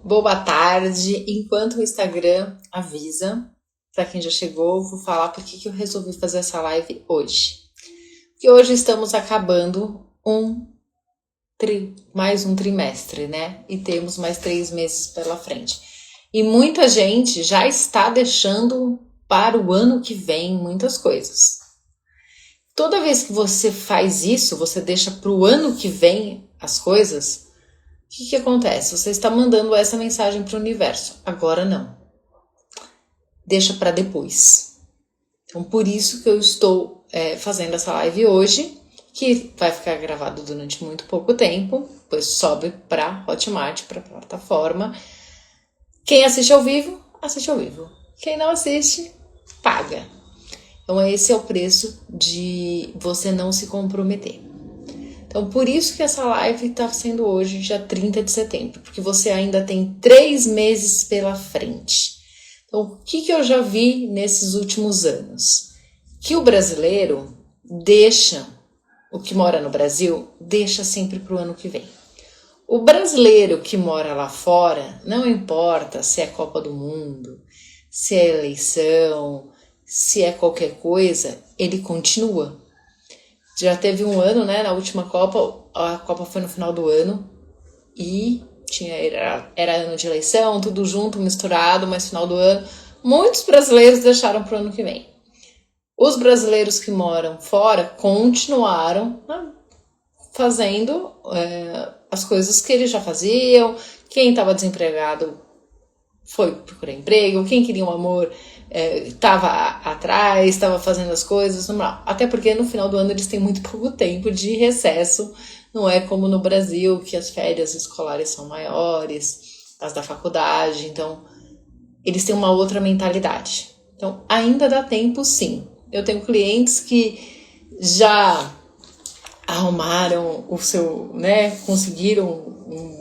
Boa tarde. Enquanto o Instagram avisa, para quem já chegou, vou falar por que eu resolvi fazer essa live hoje. Porque hoje estamos acabando mais um trimestre, né? E temos mais 3 meses pela frente. E muita gente já está deixando para o ano que vem muitas coisas. Toda vez que você faz isso, você deixa para o ano que vem as coisas. O que acontece? Você está mandando essa mensagem para o universo. Agora não. Deixa para depois. Então, por isso que eu estou fazendo essa live hoje, que vai ficar gravado durante muito pouco tempo, depois sobe para Hotmart, para a plataforma. Quem assiste ao vivo, assiste ao vivo. Quem não assiste, paga. Então, esse é o preço de você não se comprometer. Então, por isso que essa live está sendo hoje, dia 30 de setembro, porque você ainda tem 3 meses pela frente. Então, o que eu já vi nesses últimos anos? Que o brasileiro o que mora no Brasil, deixa sempre para o ano que vem. O brasileiro que mora lá fora, não importa se é Copa do Mundo, se é eleição, se é qualquer coisa, ele continua. Já teve um ano, né, na última Copa, a Copa foi no final do ano e era ano de eleição, tudo junto, misturado, mas final do ano, muitos brasileiros deixaram para o ano que vem. Os brasileiros que moram fora continuaram fazendo as coisas que eles já faziam. Quem estava desempregado foi procurar emprego, quem queria um amor estava atrás, estava fazendo as coisas, normal. Até porque no final do ano eles têm muito pouco tempo de recesso, não é como no Brasil, que as férias escolares são maiores, as da faculdade, então eles têm uma outra mentalidade. Então ainda dá tempo sim. Eu tenho clientes que já arrumaram o seu, né, conseguiram um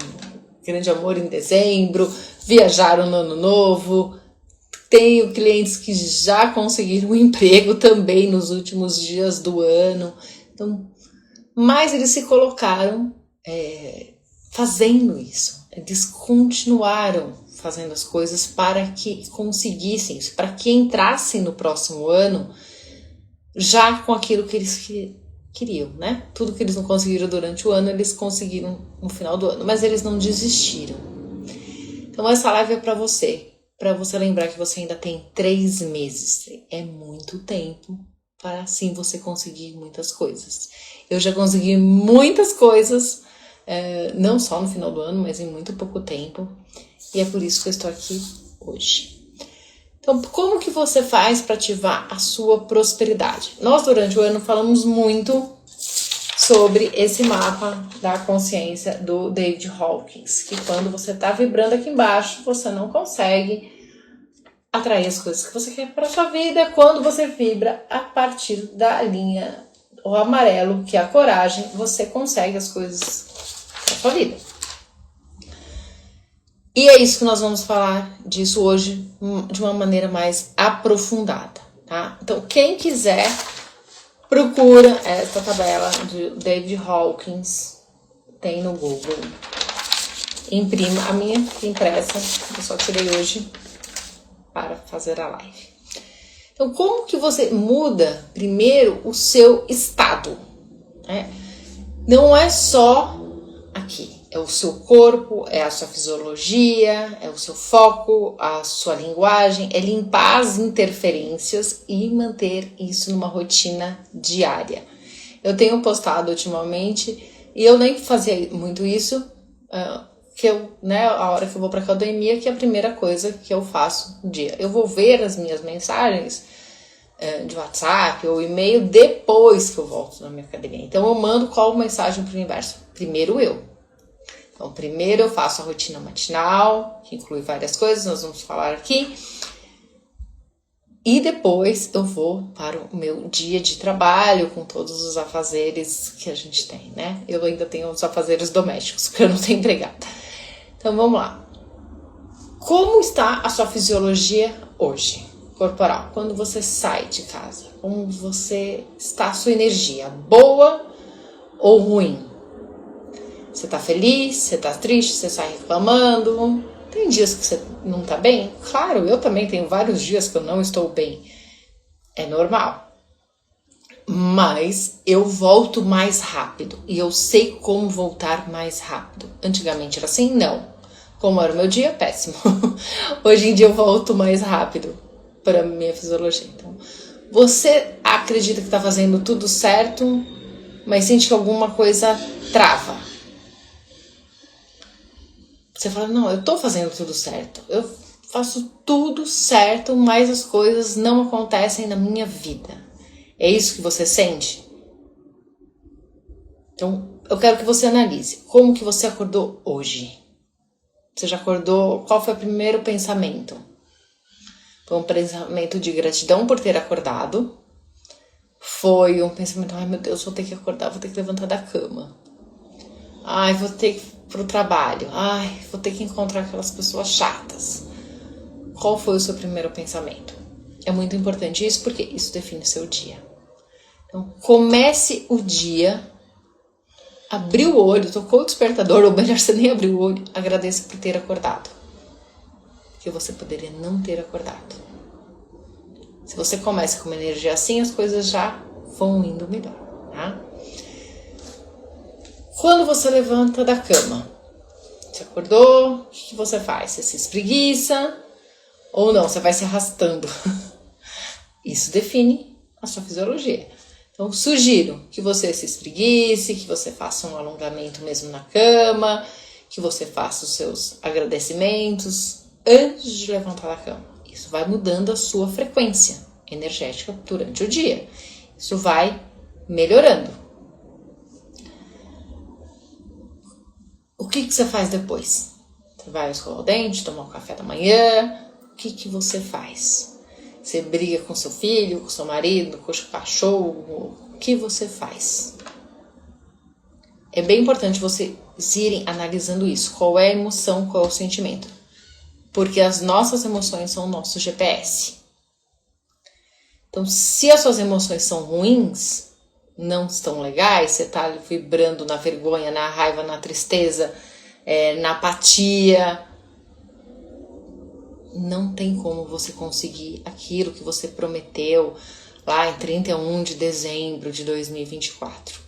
grande amor em dezembro, viajaram no ano novo. Tenho clientes que já conseguiram um emprego também nos últimos dias do ano. Então, mas eles se colocaram fazendo isso. Eles continuaram fazendo as coisas para que conseguissem isso, para que entrassem no próximo ano já com aquilo que eles queriam, né? Tudo que eles não conseguiram durante o ano, eles conseguiram no final do ano, mas eles não desistiram. Então essa live é para você lembrar que você ainda tem 3 meses. É muito tempo para assim você conseguir muitas coisas. Eu já consegui muitas coisas, não só no final do ano, mas em muito pouco tempo. E é por isso que eu estou aqui hoje. Então, como que você faz para ativar a sua prosperidade? Nós, durante o ano, falamos muito sobre esse mapa da consciência do David Hawkins, que quando você está vibrando aqui embaixo, você não consegue atrair as coisas que você quer para a sua vida quando você vibra a partir da linha o amarelo, que é a coragem, você consegue as coisas para a sua vida. E é isso que nós vamos falar disso hoje de uma maneira mais aprofundada, tá? Então, quem quiser, procura essa tabela de David Hawkins, tem no Google. Imprima, a minha impressa, eu só tirei hoje para fazer a live. Então, como que você muda primeiro o seu estado? Não é só aqui. É o seu corpo, é a sua fisiologia, é o seu foco, a sua linguagem, é limpar as interferências e manter isso numa rotina diária. Eu tenho postado ultimamente, e eu nem fazia muito isso, que a hora que eu vou para academia, que é a primeira coisa que eu faço no dia. Eu vou ver as minhas mensagens de WhatsApp ou e-mail depois que eu volto na minha academia. Então eu mando qual mensagem para o universo? Primeiro eu. Então, primeiro eu faço a rotina matinal, que inclui várias coisas, nós vamos falar aqui. E depois eu vou para o meu dia de trabalho, com todos os afazeres que a gente tem, né? Eu ainda tenho os afazeres domésticos, porque eu não tenho empregada. Então, vamos lá. Como está a sua fisiologia hoje, corporal? Quando você sai de casa, como você está a sua energia? Boa ou ruim? Você tá feliz? Você tá triste? Você sai reclamando? Tem dias que você não tá bem? Claro, eu também tenho vários dias que eu não estou bem. É normal. Mas eu volto mais rápido e eu sei como voltar mais rápido. Antigamente era assim? Não. Como era o meu dia? Péssimo. Hoje em dia eu volto mais rápido para minha fisiologia. Então, você acredita que está fazendo tudo certo, mas sente que alguma coisa trava. Você fala, não, eu estou fazendo tudo certo. Eu faço tudo certo, mas as coisas não acontecem na minha vida. É isso que você sente? Então, eu quero que você analise como que você acordou hoje. Você já acordou? Qual foi o primeiro pensamento? Foi um pensamento de gratidão por ter acordado. Foi um pensamento, ai meu Deus, vou ter que acordar, vou ter que levantar da cama. Ai, vou ter que ir pro trabalho. Ai, vou ter que encontrar aquelas pessoas chatas. Qual foi o seu primeiro pensamento? É muito importante isso porque isso define o seu dia. Então, comece o dia, abriu o olho, tocou o despertador, ou melhor, você nem abriu o olho, agradeça por ter acordado. Porque você poderia não ter acordado. Se você começa com uma energia assim, as coisas já vão indo melhor, tá? Quando você levanta da cama, você acordou, o que você faz? Você se espreguiça ou não? Você vai se arrastando. Isso define a sua fisiologia. Então, sugiro que você se espreguice, que você faça um alongamento mesmo na cama, que você faça os seus agradecimentos antes de levantar da cama. Isso vai mudando a sua frequência energética durante o dia. Isso vai melhorando. O que você faz depois? Você vai escovar o dente, tomar um café da manhã? O que você faz? Você briga com seu filho, com seu marido, com o cachorro? O que você faz? É bem importante vocês irem analisando isso. Qual é a emoção, qual é o sentimento? Porque as nossas emoções são o nosso GPS. Então, se as suas emoções são ruins, não estão legais, você está vibrando na vergonha, na raiva, na tristeza, na apatia, não tem como você conseguir aquilo que você prometeu lá em 31 de dezembro de 2024.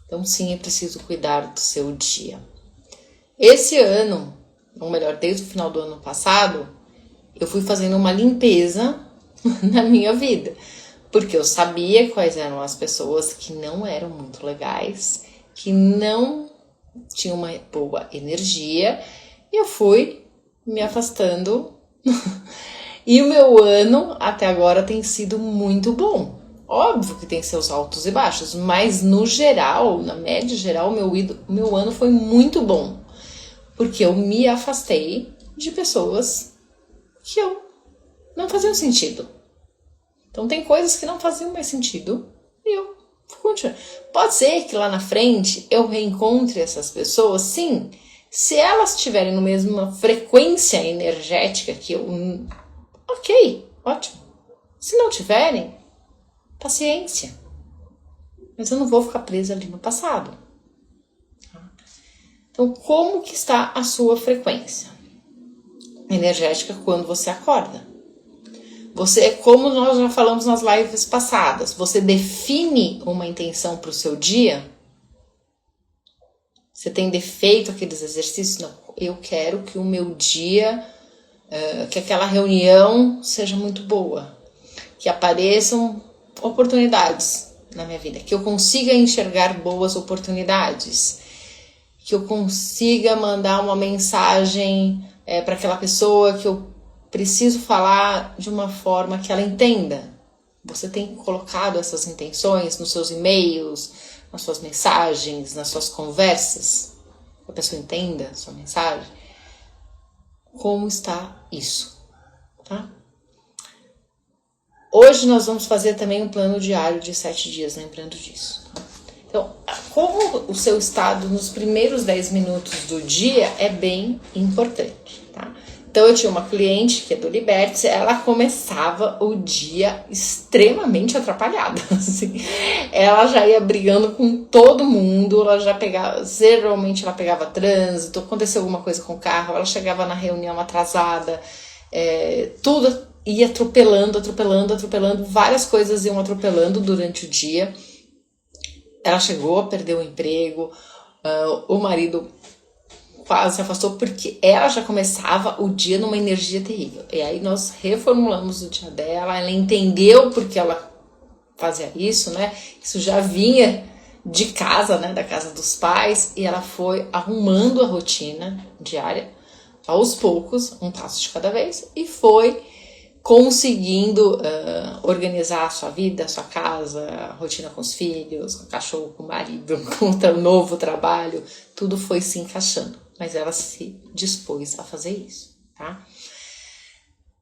Então, sim, é preciso cuidar do seu dia. Esse ano, ou melhor, desde o final do ano passado, eu fui fazendo uma limpeza na minha vida. Porque eu sabia quais eram as pessoas que não eram muito legais, que não tinham uma boa energia, e eu fui me afastando. E o meu ano até agora tem sido muito bom. Óbvio que tem seus altos e baixos, mas no geral, na média geral, meu ano foi muito bom. Porque eu me afastei de pessoas que não faziam sentido. Então tem coisas que não faziam mais sentido e eu continuo. Pode ser que lá na frente eu reencontre essas pessoas, sim, se elas estiverem na mesma frequência energética que eu, ok, ótimo. Se não tiverem, paciência. Mas eu não vou ficar presa ali no passado. Então, como que está a sua frequência energética quando você acorda? Você, como nós já falamos nas lives passadas, você define uma intenção para o seu dia? Você tem feito aqueles exercícios? Não, eu quero que o meu dia, que aquela reunião seja muito boa, que apareçam oportunidades na minha vida, que eu consiga enxergar boas oportunidades, que eu consiga mandar uma mensagem para aquela pessoa que eu preciso falar de uma forma que ela entenda. Você tem colocado essas intenções nos seus e-mails, nas suas mensagens, nas suas conversas? A pessoa entenda a sua mensagem? Como está isso? Tá? Hoje nós vamos fazer também um plano diário de 7 dias, lembrando disso. Então, como o seu estado nos primeiros 10 minutos do dia é bem importante, tá? Então eu tinha uma cliente que é do Liberty, ela começava o dia extremamente atrapalhada, assim. Ela já ia brigando com todo mundo, ela já pegava, geralmente ela pegava trânsito, aconteceu alguma coisa com o carro, ela chegava na reunião atrasada, tudo ia atropelando, várias coisas iam atropelando durante o dia. Ela chegou a perder o emprego, o marido quase se afastou porque ela já começava o dia numa energia terrível. E aí nós reformulamos o dia dela, ela entendeu porque ela fazia isso, né? Isso já vinha de casa, né? Da casa dos pais, e ela foi arrumando a rotina diária aos poucos, um passo de cada vez, e foi conseguindo organizar a sua vida, a sua casa, a rotina com os filhos, com o cachorro, com o marido, com o novo trabalho, tudo foi se encaixando, mas ela se dispôs a fazer isso, tá?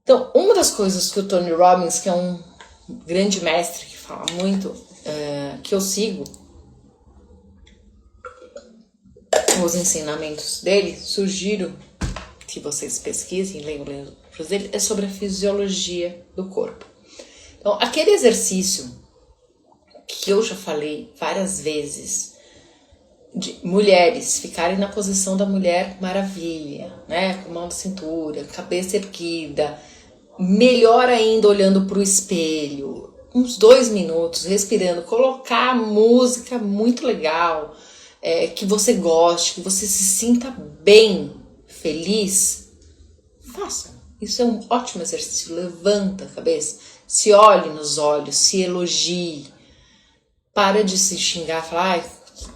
Então, uma das coisas que o Tony Robbins, que é um grande mestre que fala muito, que eu sigo os ensinamentos dele, sugiro que vocês pesquisem, leiam livros dele, é sobre a fisiologia do corpo. Então, aquele exercício que eu já falei várias vezes, de mulheres ficarem na posição da Mulher Maravilha, né, com mão na cintura, cabeça erguida, melhor ainda olhando para o espelho, uns 2 minutos, respirando, colocar música muito legal, que você goste, que você se sinta bem, feliz, faça. Isso é um ótimo exercício. Levanta a cabeça, se olhe nos olhos, se elogie, para de se xingar, falar, eu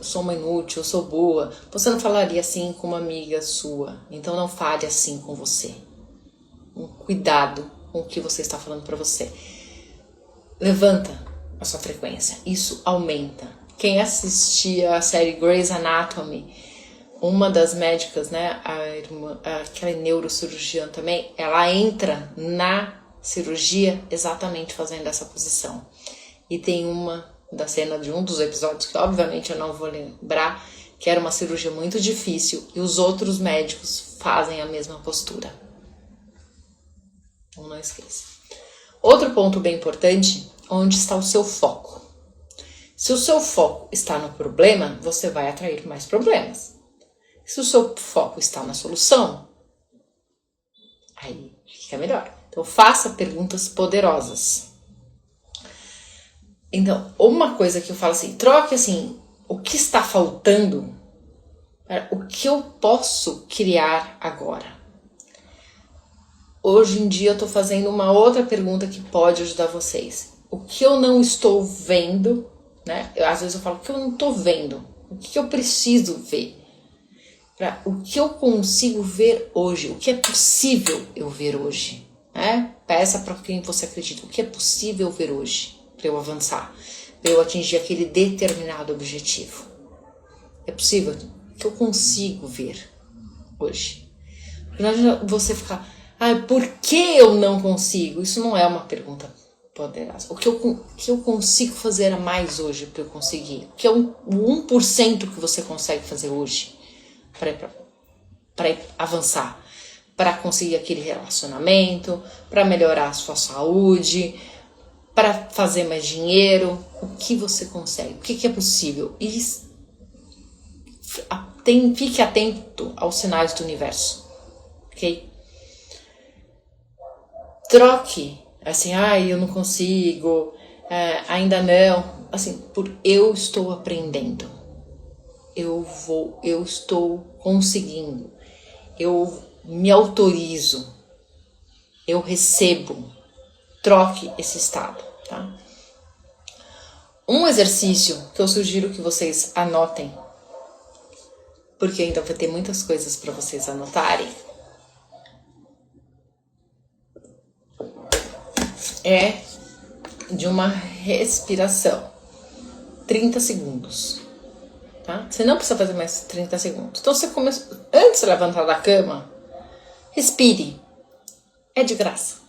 sou uma inútil, eu sou boa. Você não falaria assim com uma amiga sua, então não fale assim com você. Cuidado com o que você está falando para você. Levanta a sua frequência, isso aumenta. Quem assistia a série Grey's Anatomy, uma das médicas, né, aquela neurocirurgiã também, ela entra na cirurgia exatamente fazendo essa posição. E tem uma da cena de um dos episódios, que obviamente eu não vou lembrar, que era uma cirurgia muito difícil e os outros médicos fazem a mesma postura. Então não esqueça. Outro ponto bem importante, onde está o seu foco. Se o seu foco está no problema, você vai atrair mais problemas. Se o seu foco está na solução, aí fica melhor. Então faça perguntas poderosas. Então, uma coisa que eu falo assim, troque assim, o que está faltando, o que eu posso criar agora? Hoje em dia eu estou fazendo uma outra pergunta que pode ajudar vocês. O que eu não estou vendo, né? Às vezes eu falo, o que eu não estou vendo? O que eu preciso ver? O que eu consigo ver hoje? O que é possível eu ver hoje? Né? Peça para quem você acredita. O que é possível ver hoje? Para eu avançar, para eu atingir aquele determinado objetivo. É possível? O que eu consigo ver hoje? Porque não adianta você ficar, por que eu não consigo? Isso não é uma pergunta poderosa. O que eu consigo fazer a mais hoje para eu conseguir? O que é o 1% que você consegue fazer hoje para avançar? Para conseguir aquele relacionamento, para melhorar a sua saúde, para fazer mais dinheiro, o que você consegue, o que é possível. E fique atento aos sinais do universo, ok? Troque, assim, eu não consigo, ainda não, assim, eu estou aprendendo, eu estou conseguindo, eu me autorizo, eu recebo. Troque esse estado, tá? Um exercício que eu sugiro que vocês anotem, porque ainda vai ter muitas coisas para vocês anotarem, é de uma respiração. 30 segundos, tá? Você não precisa fazer mais 30 segundos. Então você começa, antes de levantar da cama, respire. É de graça.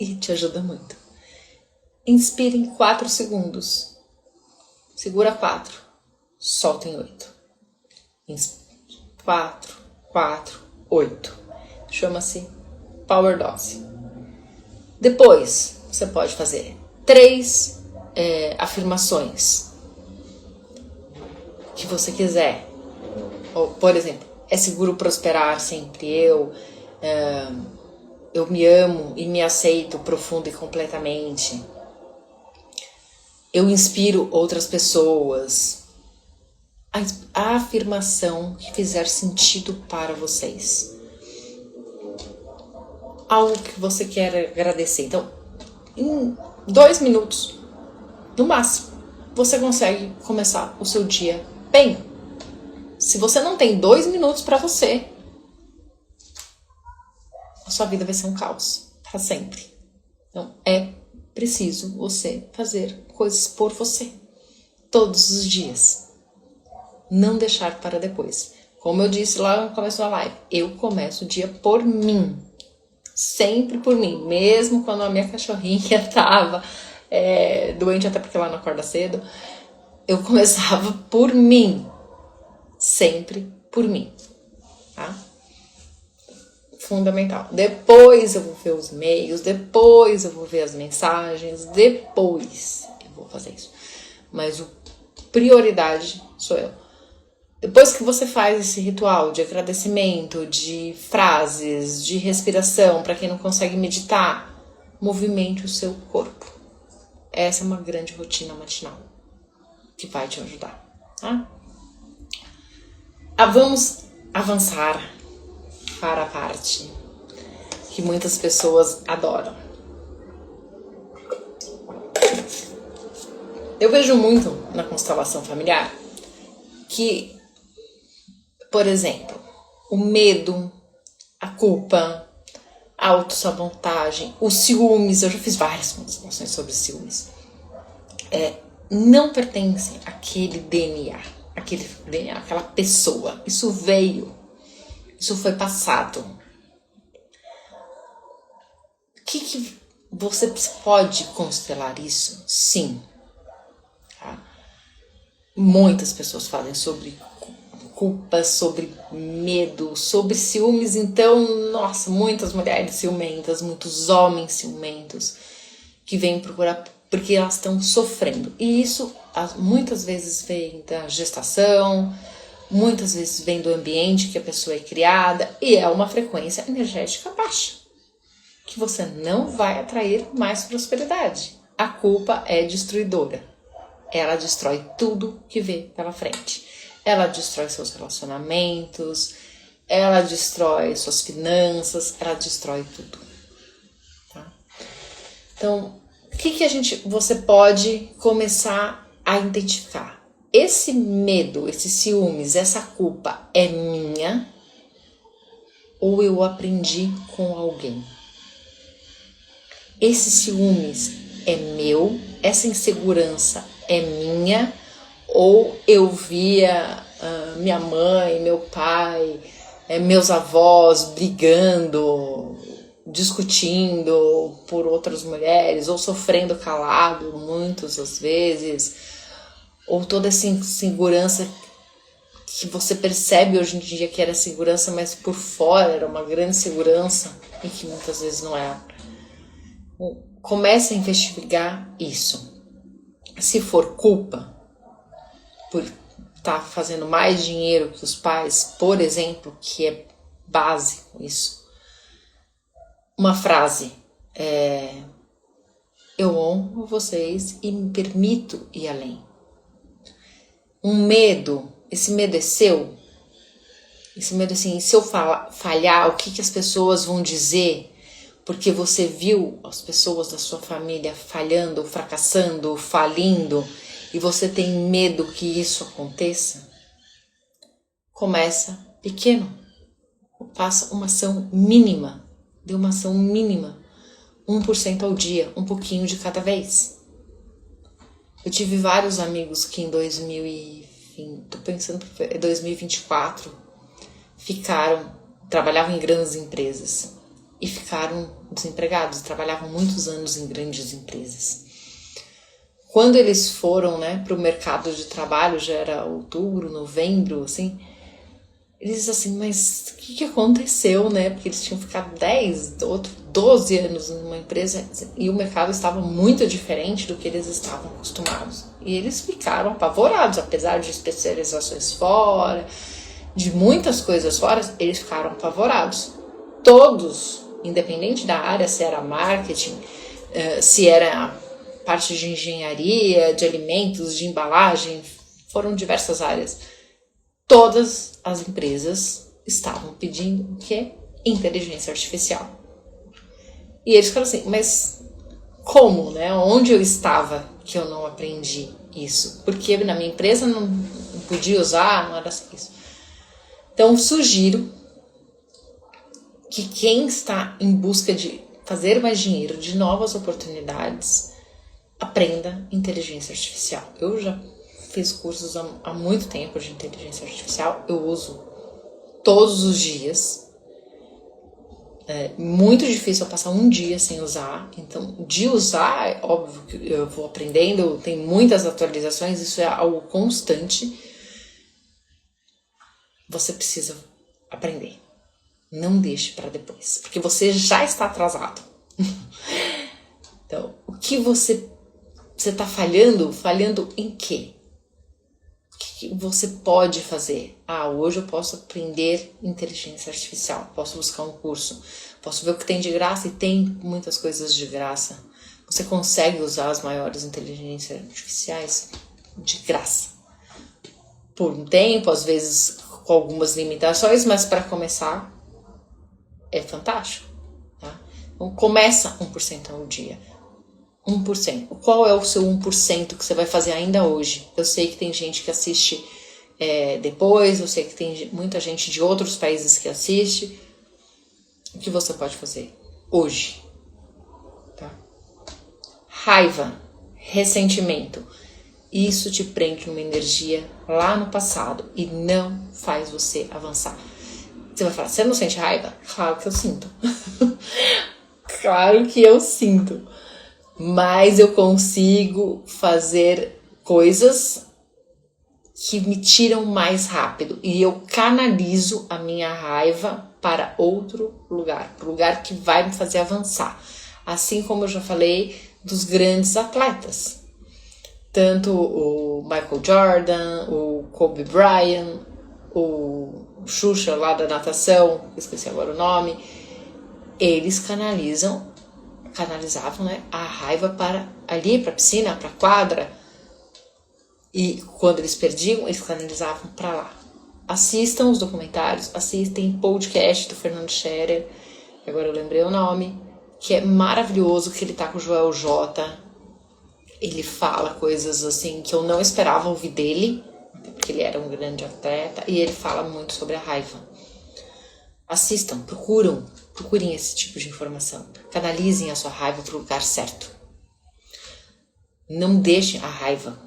E te ajuda muito. Inspire em 4 segundos. Segura 4. Solta em 8. 4, 4, 8. Chama-se Power Dose. Depois, você pode fazer 3 afirmações que você quiser. Ou, por exemplo, é seguro prosperar sempre. Eu me amo e me aceito profundo e completamente. Eu inspiro outras pessoas. A afirmação que fizer sentido para vocês. Algo que você quer agradecer. Então, em 2 minutos, no máximo, você consegue começar o seu dia bem. Se você não tem 2 minutos para você, a sua vida vai ser um caos para sempre. Então, é preciso você fazer coisas por você todos os dias. Não deixar para depois. Como eu disse lá no começo da live, eu começo o dia por mim. Sempre por mim. Mesmo quando a minha cachorrinha estava doente, até porque ela não acorda cedo, eu começava por mim. Sempre por mim. Tá? Fundamental. Depois eu vou ver os e-mails, depois eu vou ver as mensagens, depois eu vou fazer isso. Mas prioridade sou eu. Depois que você faz esse ritual de agradecimento, de frases, de respiração, para quem não consegue meditar, movimente o seu corpo. Essa é uma grande rotina matinal que vai te ajudar. Tá? Vamos avançar para a parte que muitas pessoas adoram. Eu vejo muito na constelação familiar que, por exemplo, o medo, a culpa, a autossabotagem, os ciúmes, eu já fiz várias constelações sobre ciúmes, não pertencem àquele DNA, aquela pessoa. Isso veio, isso foi passado. Que você pode constelar isso? Sim. Tá? Muitas pessoas falam sobre culpa, sobre medo, sobre ciúmes. Então, nossa, muitas mulheres ciumentas, muitos homens ciumentos que vêm procurar porque elas estão sofrendo. E isso muitas vezes vem da gestação, muitas vezes vem do ambiente que a pessoa é criada, e é uma frequência energética baixa, que você não vai atrair mais prosperidade. A culpa é destruidora. Ela destrói tudo que vê pela frente. Ela destrói seus relacionamentos, ela destrói suas finanças, ela destrói tudo. Tá? Então, o que você pode começar a identificar? Esse medo, esses ciúmes, essa culpa é minha ou eu aprendi com alguém? Esse ciúmes é meu, essa insegurança é minha, ou eu via minha mãe, meu pai, meus avós brigando, discutindo por outras mulheres, ou sofrendo calado muitas das vezes, ou toda essa insegurança que você percebe hoje em dia que era segurança, mas por fora era uma grande segurança e que muitas vezes não é. Comece a investigar isso. Se for culpa por estar fazendo mais dinheiro que os pais, por exemplo, que é básico isso. Uma frase, eu honro vocês e me permito ir além. Um medo, esse medo é seu? Esse medo assim, se eu falhar, o que as pessoas vão dizer? Porque você viu as pessoas da sua família falhando, fracassando, falindo, e você tem medo que isso aconteça? Começa pequeno. Faça uma ação mínima. Dê uma ação mínima. 1% ao dia, um pouquinho de cada vez. Eu tive vários amigos que em 2024 trabalhavam em grandes empresas e ficaram desempregados, trabalhavam muitos anos em grandes empresas. Quando eles foram, para o mercado de trabalho, já era outubro, novembro, assim, Eles dizem assim, mas o que aconteceu, né? Porque eles tinham ficado 10, outro 12 anos numa empresa e o mercado estava muito diferente do que eles estavam acostumados. E eles ficaram apavorados, apesar de especializações fora, de muitas coisas fora, eles ficaram apavorados. Todos, independente da área, se era marketing, se era parte de engenharia, de alimentos, de embalagem, foram diversas áreas. Todas as empresas estavam pedindo o quê? Inteligência artificial. E eles ficaram assim, mas como, né? Onde eu estava que eu não aprendi isso? Porque na minha empresa não podia usar, não era assim isso. Então, sugiro que quem está em busca de fazer mais dinheiro, de novas oportunidades, aprenda inteligência artificial. Eu já fiz cursos há muito tempo de inteligência artificial, eu uso todos os dias. É muito difícil eu passar um dia sem usar, então de usar, é óbvio que eu vou aprendendo, tem muitas atualizações, isso é algo constante. Você precisa aprender, não deixe para depois, porque você já está atrasado. Então, o que você está falhando? Falhando em quê? O que você pode fazer? Hoje eu posso aprender inteligência artificial, posso buscar um curso, posso ver o que tem de graça, e tem muitas coisas de graça. Você consegue usar as maiores inteligências artificiais de graça. Por um tempo, às vezes com algumas limitações, mas para começar é fantástico. Tá? Então começa 1% ao dia. 1%. Qual é o seu 1% que você vai fazer ainda hoje? Eu sei que tem gente que assiste depois, eu sei que tem muita gente de outros países que assiste. O que você pode fazer hoje? Tá? Raiva, ressentimento. Isso te prende numa energia lá no passado e não faz você avançar. Você vai falar, você não sente raiva? Claro que eu sinto. Claro que eu sinto. Mas eu consigo fazer coisas que me tiram mais rápido. E eu canalizo a minha raiva para outro lugar. Para o lugar que vai me fazer avançar. Assim como eu já falei dos grandes atletas. Tanto o Michael Jordan, o Kobe Bryant, o Xuxa lá da natação, esqueci agora o nome, eles canalizavam, né, a raiva para ali, para a piscina, para a quadra, e quando eles perdiam, eles canalizavam para lá. Assistam os documentários, assistem podcast do Fernando Scherer, agora eu lembrei o nome, que é maravilhoso, que ele tá com o Joel J. Ele fala coisas assim que eu não esperava ouvir dele, porque ele era um grande atleta, e ele fala muito sobre a raiva. Assistam, procurem esse tipo de informação. Canalizem a sua raiva para o lugar certo. Não deixem a raiva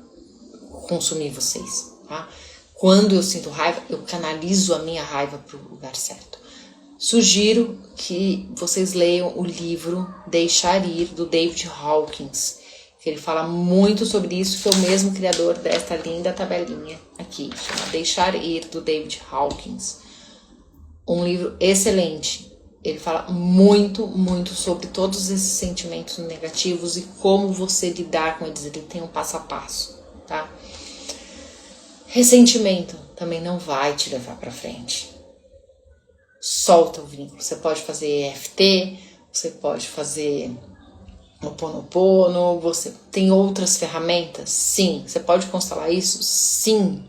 consumir vocês, tá? Quando eu sinto raiva, eu canalizo a minha raiva para o lugar certo. Sugiro que vocês leiam o livro Deixar Ir, do David Hawkins, que ele fala muito sobre isso, que é o mesmo criador desta linda tabelinha aqui, chama Deixar Ir, do David Hawkins. Um livro excelente. Ele fala muito, muito sobre todos esses sentimentos negativos e como você lidar com eles. Ele tem um passo a passo, tá? Ressentimento também não vai te levar para frente. Solta o vínculo. Você pode fazer EFT, você pode fazer Ho'oponopono, você tem outras ferramentas? Sim. Você pode constelar isso? Sim.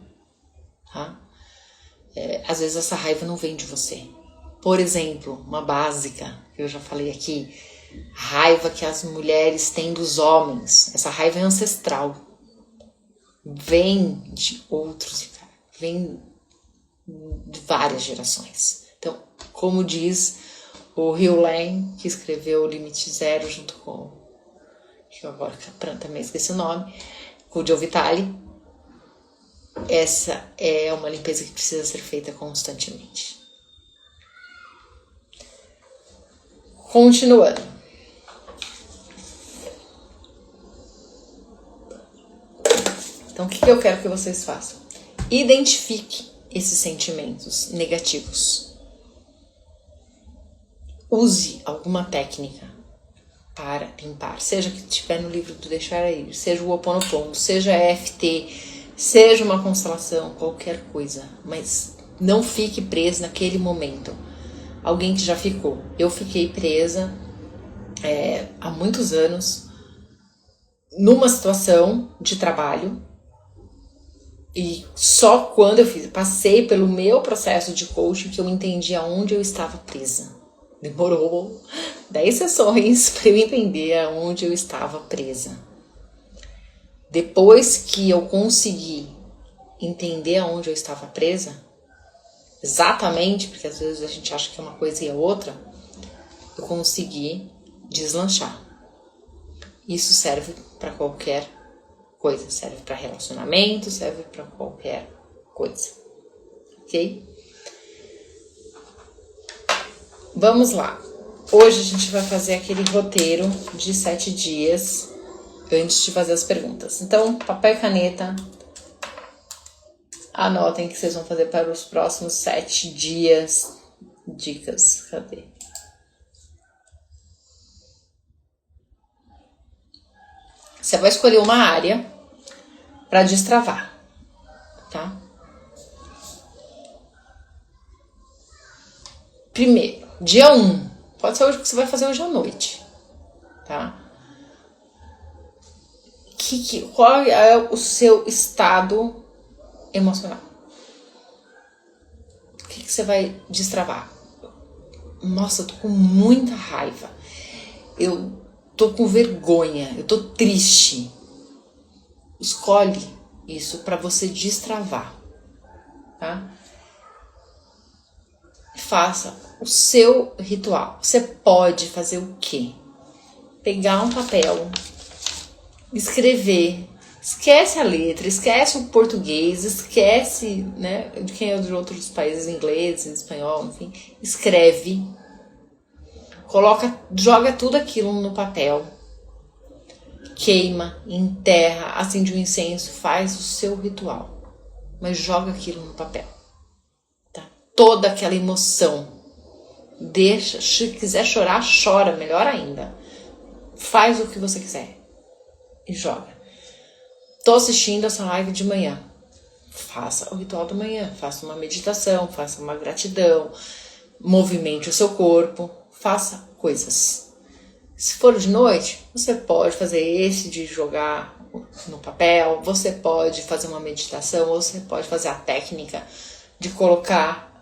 Tá? Às vezes essa raiva não vem de você. Por exemplo, uma básica, que eu já falei aqui, raiva que as mulheres têm dos homens. Essa raiva é ancestral. Vem de outros, vem de várias gerações. Então, como diz o Hugh Lane, que escreveu o Limite Zero junto com, que eu agora também esqueci o nome, com o Joe Vitale, essa é uma limpeza que precisa ser feita constantemente. Continuando. Então, o que eu quero que vocês façam? Identifique esses sentimentos negativos. Use alguma técnica para limpar, seja que estiver no livro do Deixar Ir, seja o Ho Oponopono, seja EFT, seja uma constelação, qualquer coisa, mas não fique preso naquele momento. Alguém que já ficou. Eu fiquei presa há muitos anos numa situação de trabalho, e só quando eu passei pelo meu processo de coaching que eu entendi aonde eu estava presa. Demorou 10 sessões para eu entender aonde eu estava presa. Depois que eu consegui entender aonde eu estava presa, exatamente, porque às vezes a gente acha que é uma coisa e é outra, eu consegui deslanchar. Isso serve para qualquer coisa, serve para relacionamento, serve para qualquer coisa, ok? Vamos lá. Hoje a gente vai fazer aquele roteiro de 7 dias antes de fazer as perguntas. Então, papel e caneta, anotem que vocês vão fazer para os próximos 7 dias. Dicas, cadê? Você vai escolher uma área para destravar, tá? Primeiro, dia 1. Pode ser hoje que você vai fazer hoje à noite, tá? Qual é o seu estado emocional? O que você vai destravar? Nossa, eu tô com muita raiva. Eu tô com vergonha. Eu tô triste. Escolhe isso para você destravar, tá? Faça o seu ritual. Você pode fazer o quê? Pegar um papel, escrever, esquece a letra, esquece o português, esquece, né, de quem é de outros países, inglês, espanhol, enfim, escreve, joga tudo aquilo no papel, queima, enterra, acende um incenso, faz o seu ritual, mas joga aquilo no papel, tá? Toda aquela emoção, deixa, se quiser chorar, chora, melhor ainda, faz o que você quiser e joga. Tô assistindo essa live de manhã, faça o ritual da manhã, faça uma meditação, faça uma gratidão, movimente o seu corpo, faça coisas. Se for de noite, você pode fazer esse de jogar no papel, você pode fazer uma meditação, ou você pode fazer a técnica de colocar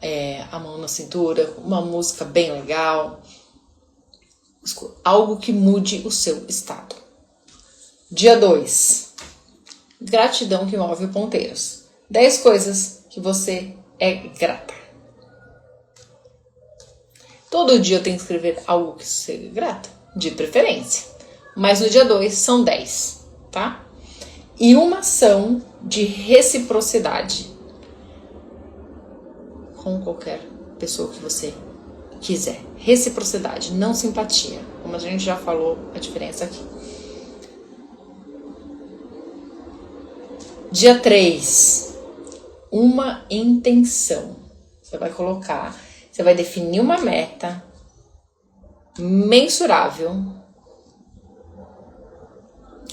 a mão na cintura, uma música bem legal, algo que mude o seu estado. Dia 2. Gratidão que move ponteiros. 10 coisas que você é grata. Todo dia eu tenho que escrever algo que você é grata, de preferência. Mas no dia 2 são 10, tá? E uma ação de reciprocidade com qualquer pessoa que você quiser. Reciprocidade, não simpatia. Como a gente já falou, a diferença aqui. Dia 3, uma intenção. Você vai colocar, você vai definir uma meta mensurável,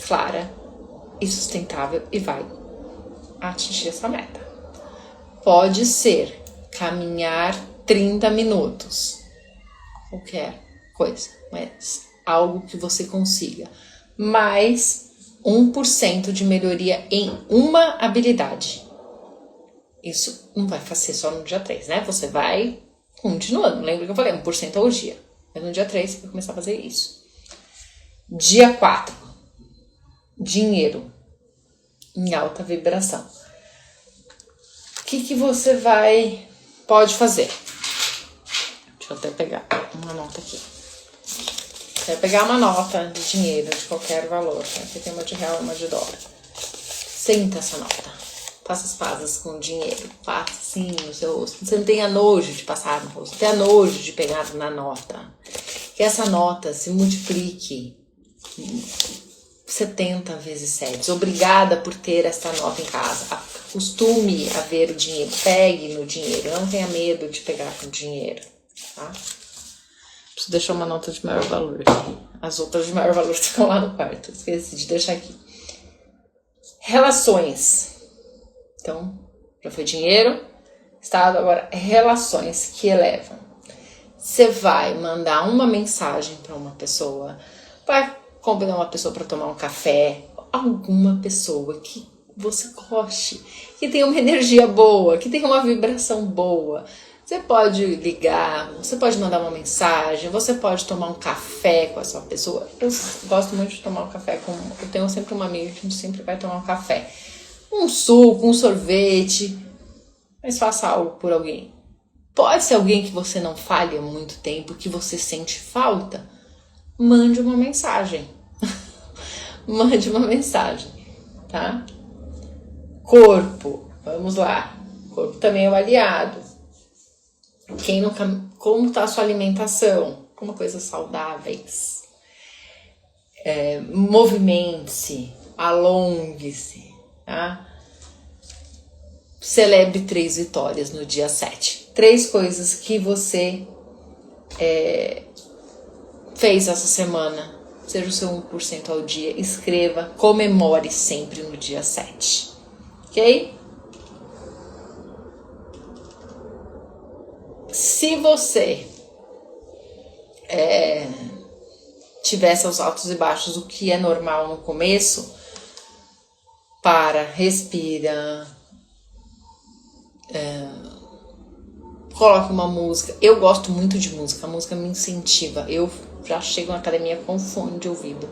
clara e sustentável e vai atingir essa meta. Pode ser caminhar 30 minutos, qualquer coisa, mas algo que você consiga. Mais 1% de melhoria em uma habilidade. Isso não vai fazer só no dia 3, né? Você vai continuando. Lembra que eu falei 1% ao dia. Mas no dia 3 você vai começar a fazer isso. Dia 4. Dinheiro em alta vibração. O que você pode fazer? Deixa eu até pegar uma nota aqui. Você vai pegar uma nota de dinheiro de qualquer valor. Aqui tem uma de real e uma de dólar. Senta essa nota. Faça as pazes com o dinheiro. Faça assim no seu rosto. Você não tenha nojo de passar no rosto. Tenha nojo de pegar na nota. Que essa nota se multiplique 70 vezes 7. Obrigada por ter essa nota em casa. Acostume a ver o dinheiro. Pegue no dinheiro. Não tenha medo de pegar com o dinheiro. Tá? Preciso deixar uma nota de maior valor aqui. As outras de maior valor ficam lá no quarto. Esqueci de deixar aqui. Relações. Então, já foi dinheiro, estado, agora relações que elevam. Você vai mandar uma mensagem para uma pessoa, vai convidar uma pessoa para tomar um café, alguma pessoa que você goste, que tenha uma energia boa, que tenha uma vibração boa. Você pode ligar, você pode mandar uma mensagem, você pode tomar um café com essa pessoa. Eu gosto muito de tomar um café com... Eu tenho sempre uma amiga que a gente sempre vai tomar um café. Um suco, um sorvete, mas faça algo por alguém. Pode ser alguém que você não fale há muito tempo, que você sente falta. Mande uma mensagem. Mande uma mensagem, tá? Corpo, vamos lá. Corpo também é o aliado. Quem não, como está a sua alimentação? Como coisas saudáveis. Movimente-se, alongue-se, tá? Celebre 3 vitórias no dia 7. 3 coisas que você fez essa semana. Seja o seu 1% ao dia. Escreva, comemore sempre no dia 7. Ok? Se você tiver seus altos e baixos, o que é normal no começo, respira, coloque uma música. Eu gosto muito de música, a música me incentiva. Eu já chego na academia com fone de ouvido.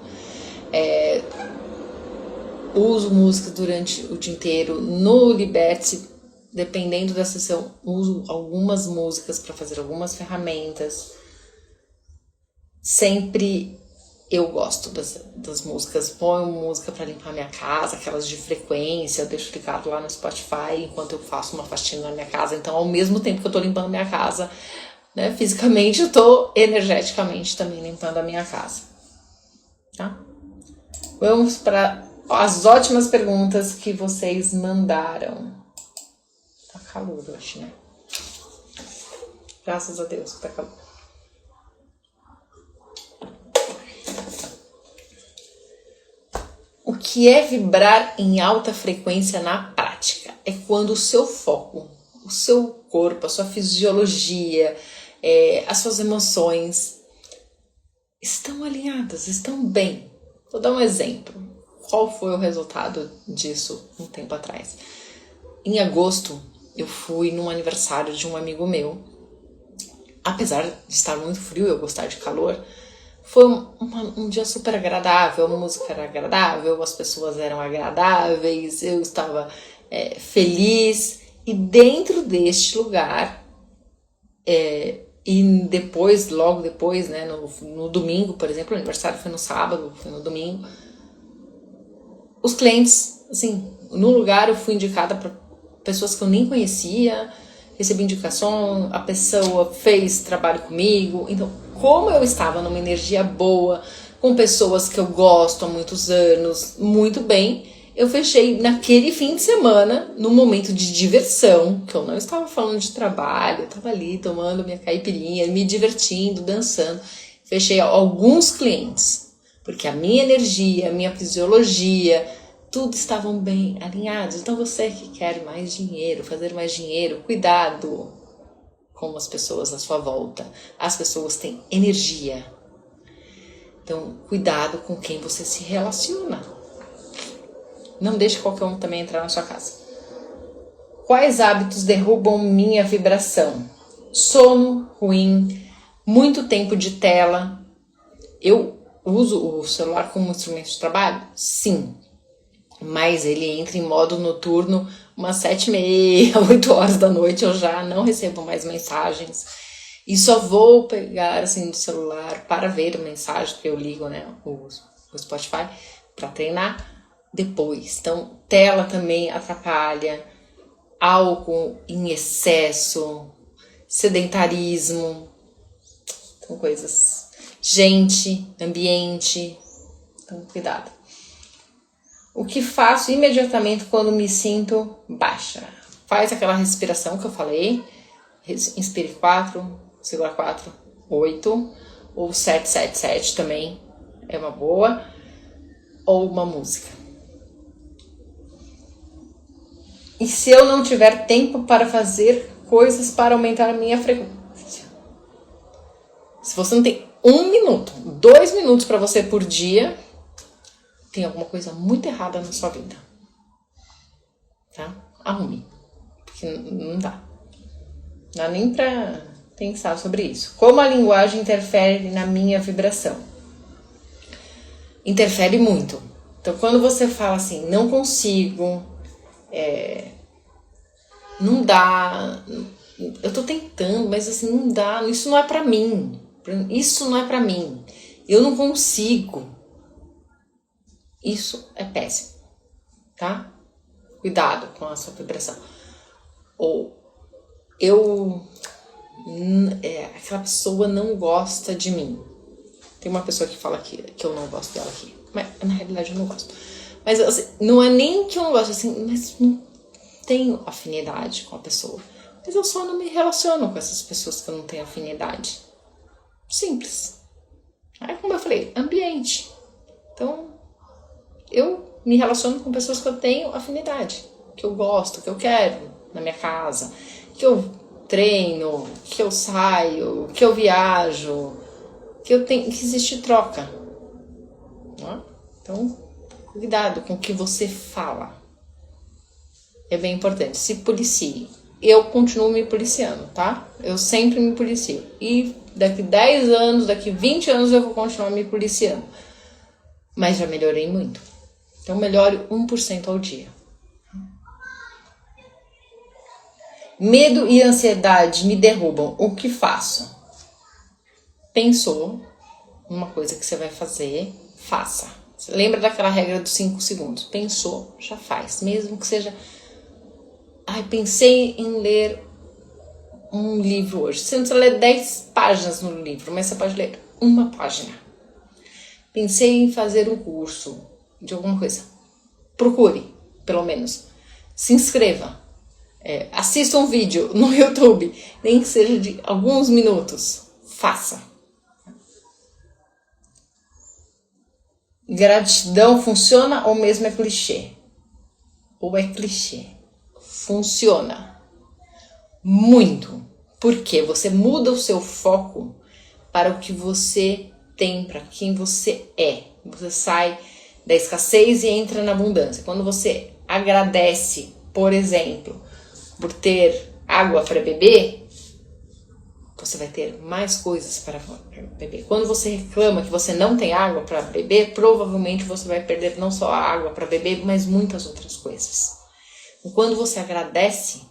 Uso música durante o dia inteiro. No Liberte, dependendo da sessão, uso algumas músicas para fazer algumas ferramentas. Sempre eu gosto das músicas. Ponho música para limpar minha casa, aquelas de frequência, eu deixo ligado lá no Spotify enquanto eu faço uma faxina na minha casa. Então, ao mesmo tempo que eu tô limpando minha casa, né, fisicamente, eu tô energeticamente também limpando a minha casa. Tá? Vamos para as ótimas perguntas que vocês mandaram. Tá calor hoje, né? Graças a Deus que tá calor. O que é vibrar em alta frequência na prática? É quando o seu foco, o seu corpo, a sua fisiologia, as suas emoções estão alinhadas, estão bem. Vou dar um exemplo. Qual foi o resultado disso um tempo atrás? Em agosto, eu fui num aniversário de um amigo meu. Apesar de estar muito frio e eu gostar de calor, foi um dia super agradável, a música era agradável, as pessoas eram agradáveis, eu estava feliz. E dentro deste lugar, e depois, logo depois, né, no domingo, por exemplo, o aniversário foi no sábado, foi no domingo, os clientes, assim, no lugar eu fui indicada para pessoas que eu nem conhecia, recebi indicação, a pessoa fez trabalho comigo. Então, como eu estava numa energia boa, com pessoas que eu gosto há muitos anos, muito bem, eu fechei naquele fim de semana, num momento de diversão, que eu não estava falando de trabalho, eu estava ali tomando minha caipirinha, me divertindo, dançando. Fechei alguns clientes, porque a minha energia, a minha fisiologia, tudo estavam bem alinhados. Então você que quer mais dinheiro, fazer mais dinheiro, cuidado com as pessoas à sua volta. As pessoas têm energia. Então cuidado com quem você se relaciona. Não deixe qualquer um também entrar na sua casa. Quais hábitos derrubam minha vibração? Sono ruim, muito tempo de tela. Eu uso o celular como instrumento de trabalho? Sim. Mas ele entra em modo noturno umas 7h30, 8 horas da noite, eu já não recebo mais mensagens e só vou pegar assim do celular para ver a mensagem, porque eu ligo, né, o Spotify para treinar depois. Então, tela também atrapalha, álcool em excesso, sedentarismo, então coisas, gente, ambiente, então cuidado. O que faço imediatamente quando me sinto baixa? Faz aquela respiração que eu falei. Inspire 4, segura 4, 8. Ou 7, 7, 7 também é uma boa. Ou uma música. E se eu não tiver tempo para fazer coisas para aumentar a minha frequência? Se você não tem 1 minuto, 2 minutos para você por dia, tem alguma coisa muito errada na sua vida. Tá? Arrume. Porque não dá. Não dá nem pra pensar sobre isso. Como a linguagem interfere na minha vibração? Interfere muito. Então, quando você fala assim, não consigo, não dá, eu tô tentando, mas assim, não dá, isso não é pra mim. Isso não é pra mim. Eu não consigo. Isso é péssimo, tá? Cuidado com a sua vibração. Ou aquela pessoa não gosta de mim. Tem uma pessoa que fala que eu não gosto dela aqui. Mas na realidade eu não gosto. Mas assim, não é nem que eu não gosto, assim, mas não tenho afinidade com a pessoa. Mas eu só não me relaciono com essas pessoas que eu não tenho afinidade. Simples. Aí, como eu falei, ambiente. Então, eu me relaciono com pessoas que eu tenho afinidade, que eu gosto, que eu quero na minha casa, que eu treino, que eu saio, que eu viajo, que existe troca. Então, cuidado com o que você fala. É bem importante. Se policie. Eu continuo me policiando, tá? Eu sempre me policio. E daqui 10 anos, daqui 20 anos eu vou continuar me policiando. Mas já melhorei muito. Então melhore 1% ao dia. Medo e ansiedade me derrubam. O que faço? Pensou numa coisa que você vai fazer, faça. Você lembra daquela regra dos 5 segundos? Pensou, já faz. Mesmo que seja... pensei em ler um livro hoje. Você não precisa ler 10 páginas no livro, mas você pode ler uma página. Pensei em fazer um curso de alguma coisa. Procure, pelo menos. Se inscreva. Assista um vídeo no YouTube, nem que seja de alguns minutos. Faça. Gratidão funciona ou mesmo é clichê? Ou é clichê? Funciona muito. Porque você muda o seu foco para o que você tem, para quem você é. Você sai da escassez e entra na abundância. Quando você agradece, por exemplo, por ter água para beber, você vai ter mais coisas para beber. Quando você reclama que você não tem água para beber, provavelmente você vai perder não só a água para beber, mas muitas outras coisas. E quando você agradece,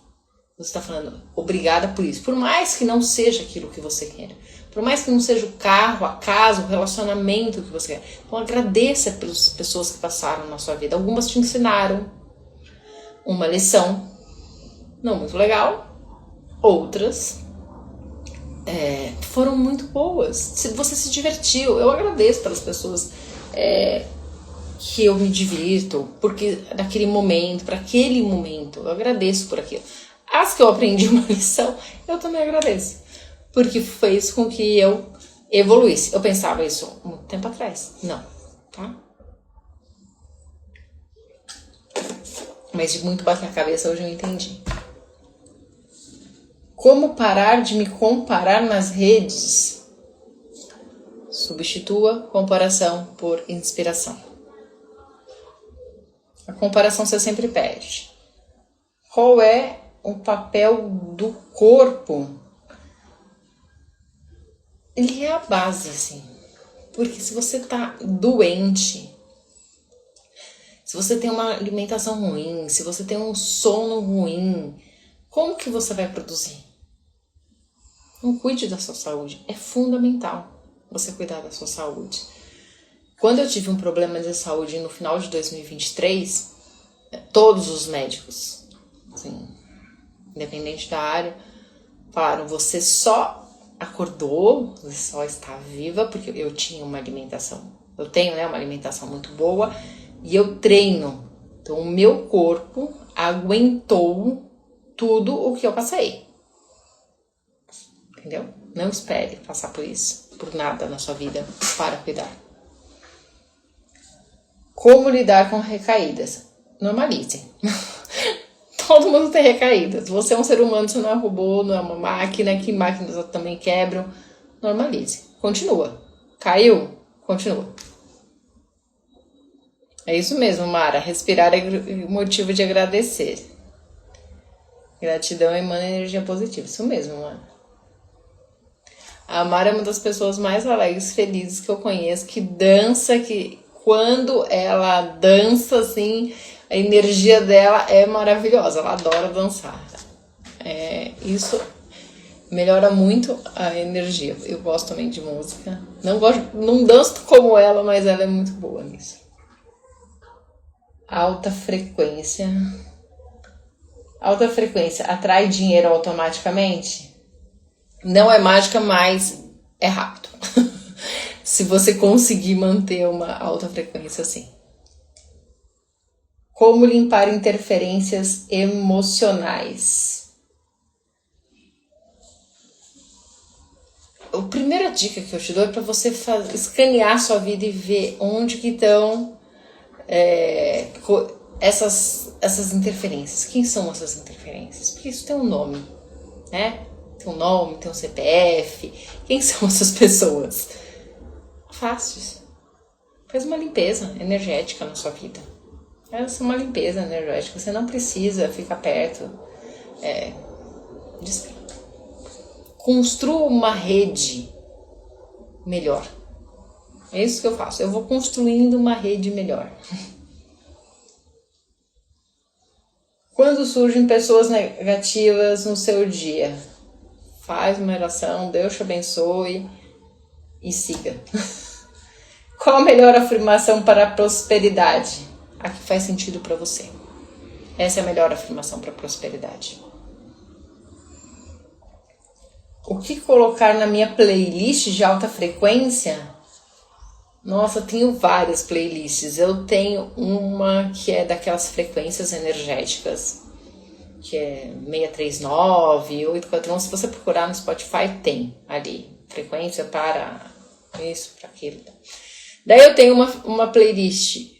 você está falando obrigada por isso. Por mais que não seja aquilo que você quer. Por mais que não seja o carro, a casa, o relacionamento que você quer. Então agradeça pelas pessoas que passaram na sua vida. Algumas te ensinaram uma lição não muito legal. Outras foram muito boas. Você se divertiu. Eu agradeço pelas pessoas que eu me divirto. Porque naquele momento, para aquele momento, eu agradeço por aquilo. As que eu aprendi uma lição, eu também agradeço. Porque fez com que eu evoluísse. Eu pensava isso muito tempo atrás. Não, tá? Mas de muito bater a cabeça hoje eu entendi. Como parar de me comparar nas redes? Substitua comparação por inspiração. A comparação você sempre perde. Qual é o papel do corpo? Ele é a base, assim. Porque se você tá doente, se você tem uma alimentação ruim, se você tem um sono ruim, como que você vai produzir? Não cuide da sua saúde. É fundamental você cuidar da sua saúde. Quando eu tive um problema de saúde no final de 2023, todos os médicos, assim, independente da área, falaram, você só acordou, você só está viva porque eu tinha uma alimentação, eu tenho, uma alimentação muito boa E eu treino. Então o meu corpo aguentou tudo o que eu passei. Entendeu? Não espere passar por isso, por nada na sua vida para cuidar. Como lidar com recaídas? Normalize. Todo mundo tem recaídas. Você é um ser humano, você não é um robô, não é uma máquina, que máquinas também quebram. Normalize. Continua. Caiu? Continua. É isso mesmo, Mara. Respirar é motivo de agradecer. Gratidão emana energia positiva. Isso mesmo, Mara. A Mara é uma das pessoas mais alegres, felizes que eu conheço, que dança, que quando ela dança, assim, a energia dela é maravilhosa. Ela adora dançar. Isso melhora muito a energia. Eu gosto também de música. Não danço como ela, mas ela é muito boa nisso. Alta frequência. Alta frequência atrai dinheiro automaticamente? Não é mágica, mas é rápido. Se você conseguir manter uma alta frequência assim. Como limpar interferências emocionais? A primeira dica que eu te dou é para você escanear sua vida e ver onde que estão essas interferências. Quem são essas interferências? Porque isso tem um nome, né? Tem um nome, tem um CPF. Quem são essas pessoas? Fácil. Faz uma limpeza energética na sua vida. Essa é uma limpeza energética. Você não precisa ficar perto. Construa uma rede melhor. É isso que eu faço. Eu vou construindo uma rede melhor. Quando surgem pessoas negativas no seu dia, faz uma oração, Deus te abençoe e siga. Qual a melhor afirmação para a prosperidade? A que faz sentido para você. Essa é a melhor afirmação para a prosperidade. O que colocar na minha playlist de alta frequência? Nossa, eu tenho várias playlists. Eu tenho uma que é daquelas frequências energéticas, que é 639, 841. Se você procurar no Spotify, tem ali. Frequência para isso, para aquilo. Daí eu tenho uma playlist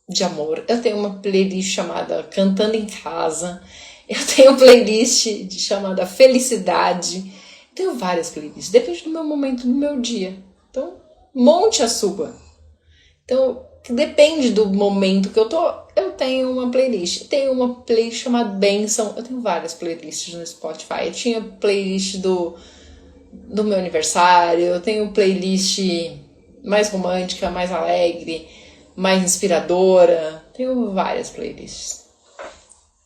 de amor. Eu tenho uma playlist chamada Cantando em Casa. Eu tenho playlist chamada Felicidade. Eu tenho várias playlists. Depende do meu momento, do meu dia. Então, monte a sua. Então, depende do momento que eu tô. Eu tenho uma playlist. Tenho uma playlist chamada Bênção. Eu tenho várias playlists no Spotify. Eu tinha playlist do meu aniversário. Eu tenho playlist mais romântica, mais alegre, mais inspiradora. Tenho várias playlists.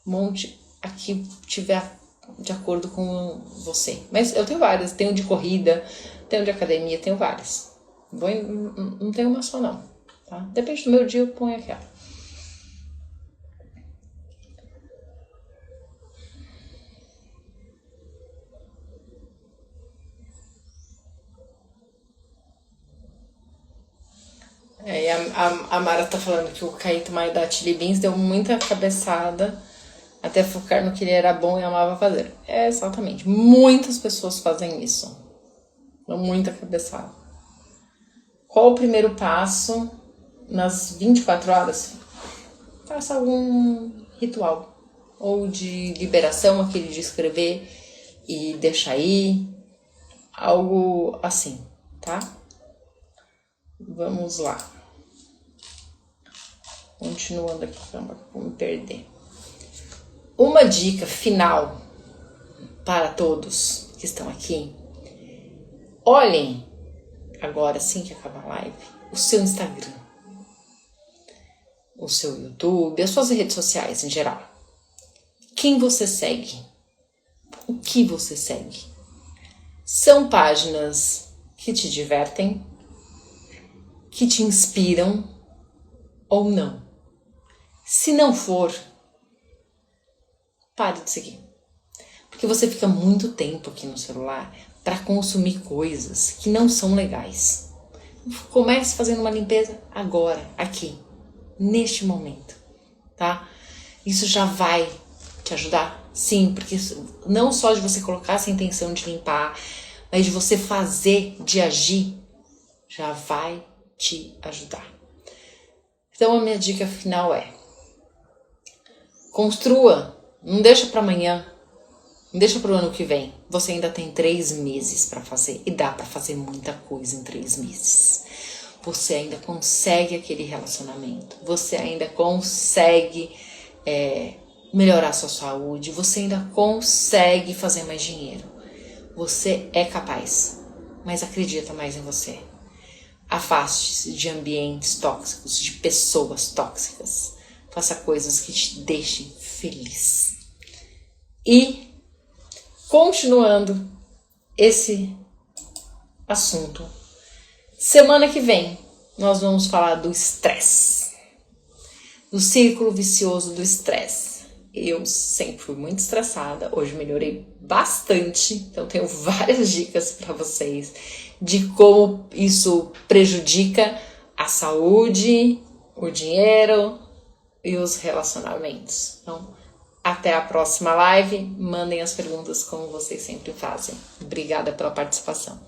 Monte a que tiver de acordo com você. Mas eu tenho várias. Tenho de corrida, tenho de academia, tenho várias. Não tenho uma só não. Tá? Depende do meu dia, eu ponho aquela. E a Mara tá falando que o Caíto Maio da Chili Beans deu muita cabeçada até focar no que ele era bom e amava fazer. Exatamente. Muitas pessoas fazem isso. Dão muita cabeçada. Qual o primeiro passo nas 24 horas? Faça algum ritual. Ou de liberação, aquele de escrever e deixar ir. Algo assim, tá? Vamos lá. Continuando aqui, para não me perder. Uma dica final para todos que estão aqui. Olhem, agora assim que acabar a live, o seu Instagram, o seu YouTube, as suas redes sociais em geral. Quem você segue? O que você segue? São páginas que te divertem, que te inspiram ou não? Se não for, pare de seguir. Porque você fica muito tempo aqui no celular para consumir coisas que não são legais. Comece fazendo uma limpeza agora, aqui. neste momento, tá? Isso já vai te ajudar? Sim, porque não só de você colocar essa intenção de limpar, mas de você fazer, de agir, já vai te ajudar. Então a minha dica final é: construa, não deixa para amanhã, não deixa para o ano que vem. Você ainda tem 3 meses para fazer e dá para fazer muita coisa em 3 meses. Você ainda consegue aquele relacionamento, você ainda consegue melhorar sua saúde, você ainda consegue fazer mais dinheiro. Você é capaz, mas acredita mais em você. Afaste-se de ambientes tóxicos, de pessoas tóxicas. Faça coisas que te deixem feliz. E, continuando esse assunto, semana que vem nós vamos falar do estresse, do círculo vicioso do estresse. Eu sempre fui muito estressada, hoje melhorei bastante, então tenho várias dicas para vocês de como isso prejudica a saúde, o dinheiro e os relacionamentos. Então, até a próxima live, mandem as perguntas como vocês sempre fazem. Obrigada pela participação.